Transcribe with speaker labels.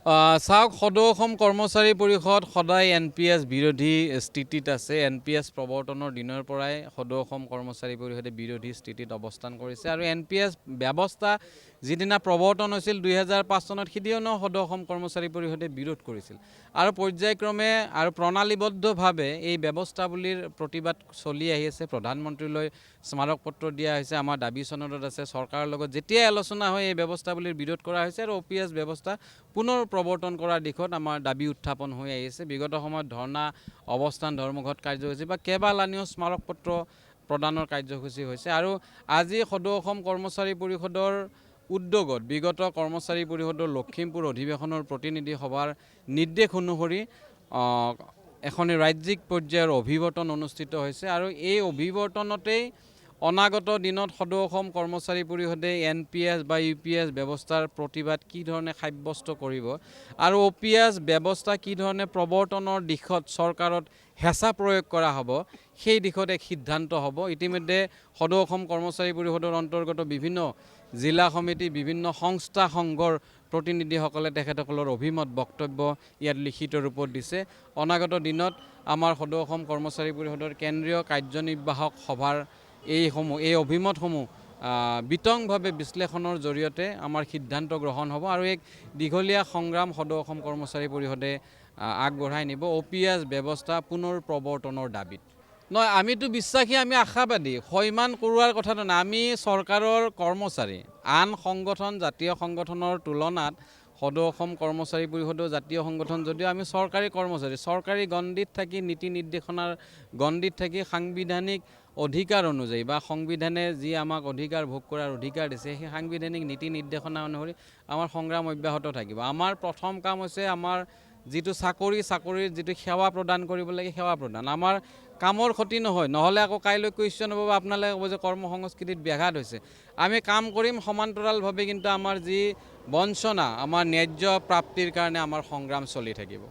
Speaker 1: চাওক সদৌ অসম কৰ্মচাৰী পৰিষদ সদায় NPS বিৰোধী স্থিতিত আছে। NPS প্ৰৱৰ্তনৰ দিনৰ পৰাই সদৌ অসম কৰ্মচাৰী পৰিষদে বিৰোধী স্থিতিত অৱস্থান কৰিছে আৰু NPS ব্যৱস্থা যিদিনা প্ৰৱৰ্তন হৈছিল 2005 চনত সিদিনাও সদৌ অসম কৰ্মচাৰী পৰিষদে বিৰোধ কৰিছিল আৰু পৰ্যায়ক্ৰমে আৰু প্ৰণালীবদ্ধভাৱে এই ব্যৱস্থাৱলীৰ প্ৰতিবাদ চলি আহি আছে। প্ৰধানমন্ত্ৰীলৈ স্মাৰক পত্ৰ দিয়া হৈছে, আমাৰ দাবী চনদত আছে। চৰকাৰৰ লগত যেতিয়াই আলোচনা হয় এই ব্যৱস্থাৱলীৰ বিৰোধ কৰা হৈছে আৰু OPS ব্যৱস্থা পুনৰ প্ৰৱৰ্তন কৰাৰ দিশত আমাৰ দাবী উত্থাপন হৈ আহিছে। বিগত সময়ত ধৰ্ণা, অৱস্থান, ধৰ্মঘট কাৰ্যসূচী বা কেইবালানিও স্মাৰক পত্ৰ প্ৰদানৰ কাৰ্যসূচী হৈছে আৰু আজি সদৌ অসম কৰ্মচাৰী পৰিষদৰ উদ্যোগত বিগত কৰ্মচাৰী পৰিষদৰ লখিমপুৰ অধিৱেশনৰ প্ৰতিনিধি সভাৰ নিৰ্দেশ অনুসৰি এখন ৰাজ্যিক পৰ্যায়ৰ অভিৱৰ্তন অনুষ্ঠিত হৈছে আৰু এই অভিৱৰ্তনতেই অনাগত দিনত সদৌ অসম কৰ্মচাৰী পৰিষদে NPS বা UPS ব্যৱস্থাৰ প্ৰতিবাদ কি ধৰণে সাব্যস্ত কৰিব আৰু OPS ব্যৱস্থা কি ধৰণে প্ৰৱৰ্তনৰ দিশত চৰকাৰত হেঁচা প্ৰয়োগ কৰা হ'ব সেই দিশত এক সিদ্ধান্ত হ'ব। ইতিমধ্যে সদৌ অসম কৰ্মচাৰী পৰিষদৰ অন্তৰ্গত বিভিন্ন জিলা সমিতি, বিভিন্ন সংস্থা সংঘৰ প্ৰতিনিধিসকলে তেখেতসকলৰ অভিমত বক্তব্য ইয়াত লিখিত ৰূপত দিছে। অনাগত দিনত আমাৰ সদৌ অসম কৰ্মচাৰী পৰিষদৰ কেন্দ্ৰীয় কাৰ্যনিৰ্বাহক সভাৰ এই অভিমতসমূহ বিতংভাৱে বিশ্লেষণৰ জৰিয়তে আমাৰ সিদ্ধান্ত গ্ৰহণ হ'ব আৰু এক দীঘলীয়া সংগ্ৰাম সদৌ অসম কৰ্মচাৰী পৰিষদে আগবঢ়াই নিব OPS ব্যৱস্থা পুনৰ প্ৰৱৰ্তনৰ দাবীত। নহয়, আমিতো বিশ্বাসী, আমি আশাবাদী। সৈমান কৰোৱাৰ কথাটো নাই, আমি চৰকাৰৰ কৰ্মচাৰী। আন সংগঠন, জাতীয় সংগঠনৰ তুলনাত সদৌ অসম কৰ্মচাৰী পৰিষদৰ জাতীয় সংগঠন যদিও আমি চৰকাৰী কৰ্মচাৰী। চৰকাৰী গণ্ডিত থাকি, নীতি নিৰ্দেশনাৰ গণ্ডিত থাকি সাংবিধানিক অধিকাৰ অনুযায়ী বা সংবিধানে যি আমাক অধিকাৰ ভোগ কৰাৰ অধিকাৰ দিছে সেই সাংবিধানিক নীতি নিৰ্দেশনা অনুসৰি আমাৰ সংগ্ৰাম অব্যাহত থাকিব। আমাৰ প্ৰথম কাম হৈছে আমাৰ যিটো চাকৰিৰ যিটো সেৱা প্ৰদান কৰিব লাগে সেৱা প্ৰদান। আমাৰ কামৰ ক্ষতি নহ'লে আকৌ কাইলৈ কুৱেশ্যন হ'ব বা আপোনালোকে ক'ব যে কৰ্ম সংস্কৃতিত ব্যাঘাত হৈছে। আমি কাম কৰিম সমান্তৰালভাৱে, কিন্তু আমাৰ যি বঞ্চনা, আমাৰ ন্যায্য প্ৰাপ্তিৰ কাৰণে আমাৰ সংগ্ৰাম চলি থাকিব।